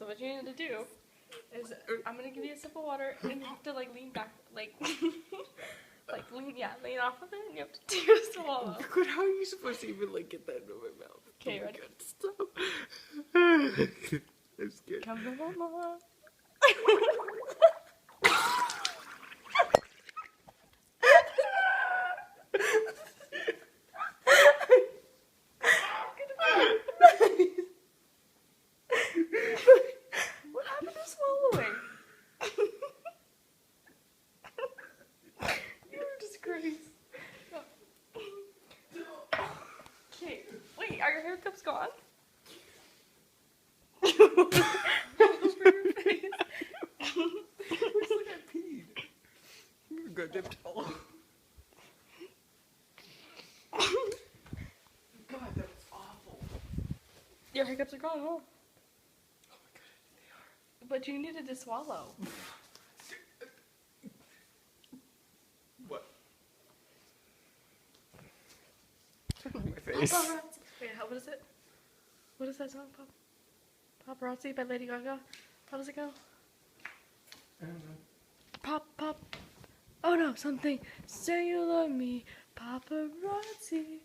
So what you need to do is I'm gonna give you a sip of water and you have to like lean back, like like lean off of it and you have to do a swallow. God, how are you supposed to even like get that into my mouth? Okay, oh ready? God, stop. I'm scared. Come to mama. What happened to swallowing? You're a disgrace. Okay, wait, are your hair cups gone? Just for your face. Looks like I peed. You're a goddamn towel. God, that was awful. Your hiccups are gone, huh? Oh my God, they are. But you needed to swallow. What? My face. Paparazzi. Wait, what is it? What is that song, Paparazzi by Lady Gaga? How does it go? I don't know. Pop, pop. Oh no, something. Say you love me, paparazzi.